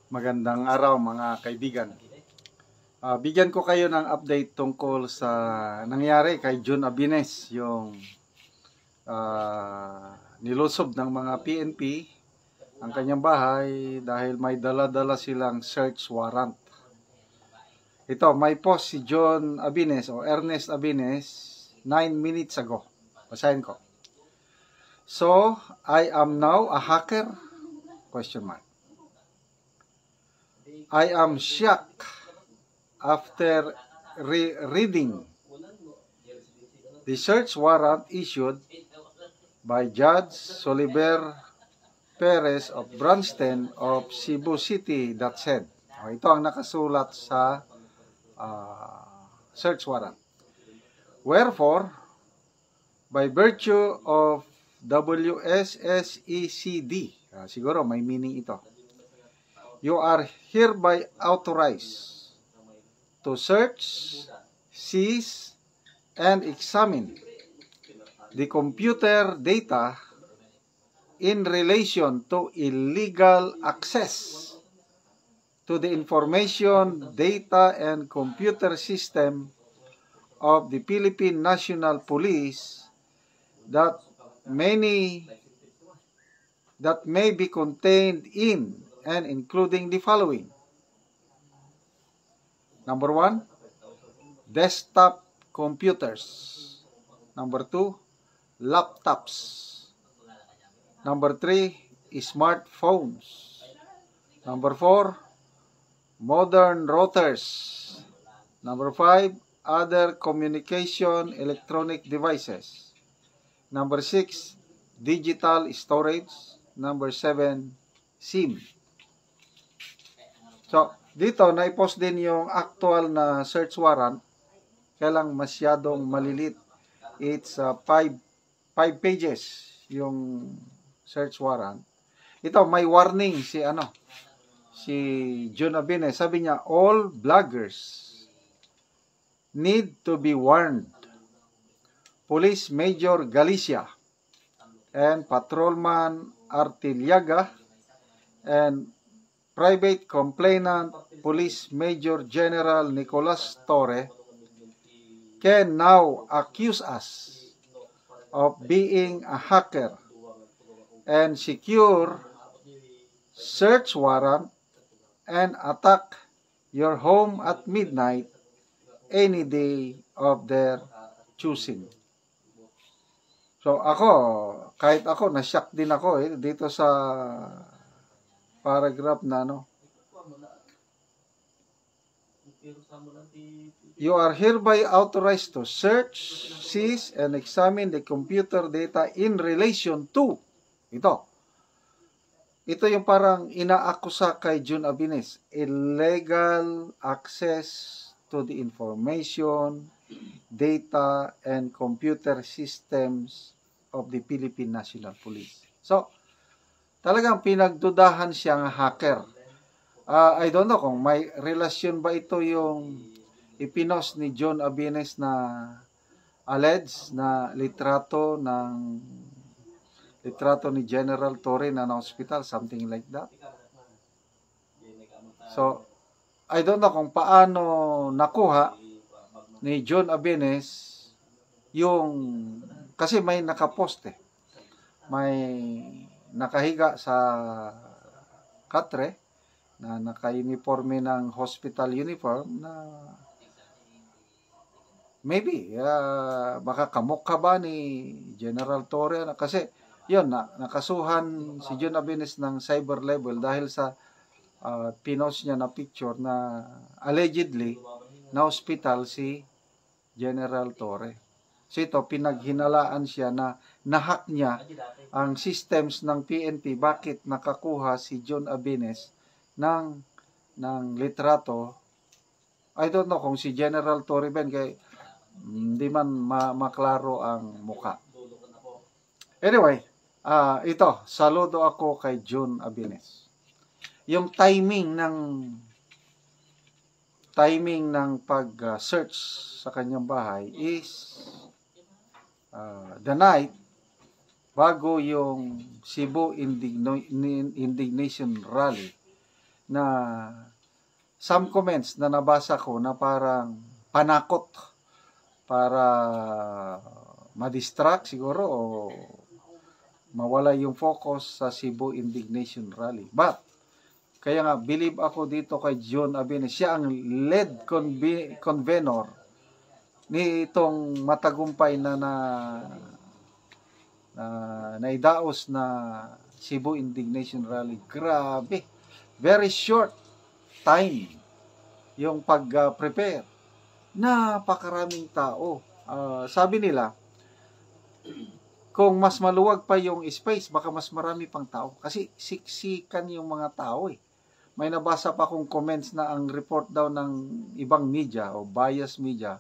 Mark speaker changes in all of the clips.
Speaker 1: Magandang araw mga kaibigan. Bigyan ko kayo ng update tungkol sa nangyari kay Jun Abines, yung nilusob ng mga PNP ang kanyang bahay dahil may dala-dala silang search warrant. Ito, may post si John Abines o Ernest Abines 9 minutes ago. Basahin ko. So, I am now a hacker? Question mark. I am shocked after reading the search warrant issued by Judge Soliver Perez of Branston of Cebu City that said, ito ang nakasulat sa search warrant. Wherefore, by virtue of WSSECD, siguro may meaning ito, you are hereby authorized to search, seize, and examine the computer data in relation to illegal access to the information, data, and computer system of the Philippine National Police that may be contained in and including the following. Number 1, desktop computers. Number 2, laptops. Number 3, smartphones. Number 4, modern routers. Number 5, other communication electronic devices. Number 6, digital storage. Number 7, SIM. So, dito, na-post din yung actual na search warrant. Kaya lang masyadong malilit. It's 5 pages yung search warrant. Ito, may warning si Jun Abines. Sabi niya, all vloggers need to be warned. Police Major Galicia and Patrolman Artiliaga and Private Complainant Police Major General Nicolas Torre can now accuse us of being a hacker and secure search warrant and attack your home at midnight any day of their choosing. So kahit ako, na-shock din ako dito sa paragraph na you are hereby authorized to search, seize, and examine the computer data in relation to ito yung parang inaakusa kay Jun Abines, illegal access to the information, data, and computer systems of the Philippine National Police. So, talagang pinagdudahan siyang hacker. I don't know kung may relasyon ba ito yung ipinost ni John Abines na alleged na litrato ni General Torre na hospital, something like that. So, I don't know kung paano nakuha ni John Abines kasi may nakapost may nakahiga sa katre na naka-uniforme ng hospital uniform na maybe baka kamukha ba ni General Torre kasi yun nakasuhan si Jun Abines ng cyber level dahil sa pinost niya na picture na allegedly na hospital si General Torre. So ito, pinaghinalaan siya na nahack niya ang systems ng PNP. Bakit nakakuha si Jun Abines ng litrato? I don't know kung si General Torre Ben, kaya hindi man maklaro ang muka. Anyway, ito, saludo ako kay Jun Abines. Yung timing ng pag-search sa kanyang bahay is the night bago yung Cebu Indignation Rally na some comments na nabasa ko na parang panakot para ma-distract siguro o mawala yung focus sa Cebu Indignation Rally. But, kaya nga, believe ako dito kay John Abenes. Siya ang lead convener ni itong matagumpay na naidaos na Cebu Indignation Rally. Grabe. Very short time yung pag-prepare. Napakaraming tao. Sabi nila, kung mas maluwag pa yung space, baka mas marami pang tao. Kasi siksikan yung mga tao eh. May nabasa pa kong comments na ang report daw ng ibang media o bias media,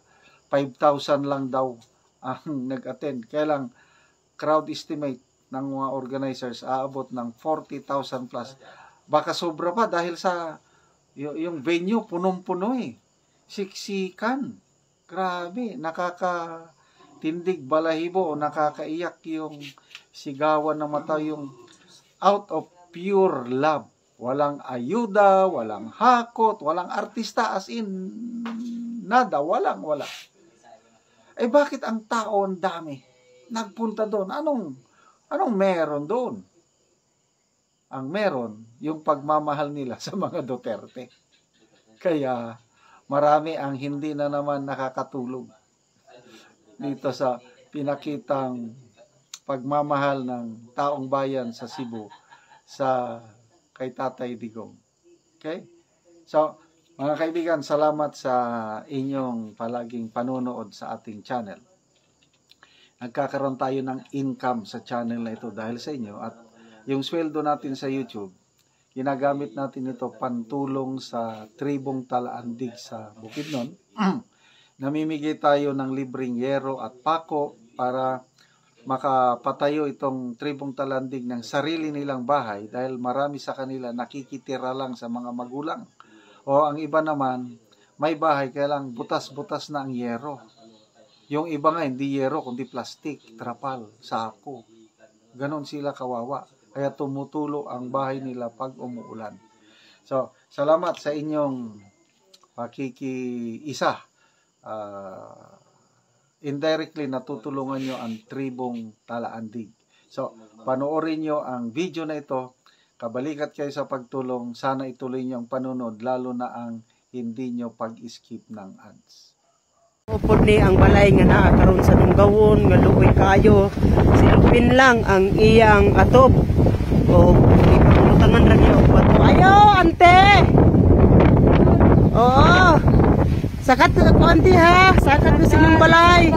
Speaker 1: 5,000 lang daw ang nag-attend. Kaya lang, crowd estimate ng mga organizers aabot ng 40,000 plus. Baka sobra pa dahil sa yung venue punong-puno eh. Siksikan. Grabe, nakakatindig balahibo o nakakaiyak yung sigawan ng mata, yung out of pure love. Walang ayuda, walang hakot, walang artista, as in nada, wala. Eh bakit ang tao ang dami nagpunta doon? Anong meron doon? Ang meron, yung pagmamahal nila sa mga Duterte. Kaya marami ang hindi na naman nakakatulog dito sa pinakitang pagmamahal ng taong bayan sa Cebu kay Tatay Digong. Okay? So, mga kaibigan, salamat sa inyong palaging panonood sa ating channel. Nagkakaroon tayo ng income sa channel na ito dahil sa inyo, at yung sweldo natin sa YouTube, ginagamit natin ito pantulong sa tribong Talaandig sa Bukidnon. Namimigay tayo ng libreng yero at pako para makapatayo itong tribong Talaandig ng sarili nilang bahay dahil marami sa kanila nakikitira lang sa mga magulang. O ang iba naman, may bahay kaya lang butas-butas na ang yero. Yung iba nga hindi yero kundi plastic, trapal, sako. Ganon sila kawawa. Kaya tumutulo ang bahay nila pag umuulan. So, salamat sa inyong pakikiisa. Indirectly natutulungan nyo ang tribong Talaandig. So, panoorin nyo ang video na ito. Kabalikat kayo sa pagtulong. Sana ituloy nyo ang panunod, lalo na ang hindi nyo pag-skip ng ads.
Speaker 2: Upod ni ang balay nga naa karon sa Dunggawon nga luoy kayo. Silupin lang ang iyang atop. O ipamutangan ra niyo bato. Ayo, ante. Oo. Sakat ko ante ha. Sakat ko sining balay.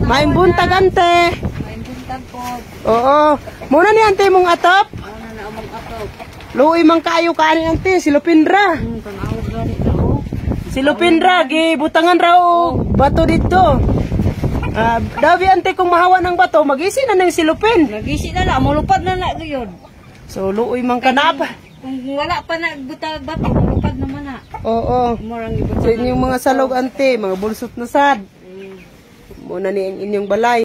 Speaker 2: Maing buntag ante.
Speaker 3: Maing buntag po.
Speaker 2: Oo. Muna ni ante mong atop.
Speaker 3: Muna na among atop.
Speaker 2: Luoy man kayo kaani ante, silupin ra.
Speaker 3: Tanawag gani daw.
Speaker 2: Silupin ra, gibutangan ra og bato dito. Dabi ante kung mahawa ng bato, magisi na ng silupin.
Speaker 3: Nagisi na la, mulupad na na gyud.
Speaker 2: So luoy man kanap.
Speaker 3: Kung wala pa na butag bato, mulupad naman na.
Speaker 2: Oo.
Speaker 3: Murang ibutang.
Speaker 2: So inyong mga salog ante, mga bulsot na sad. Muna ni inyong balay.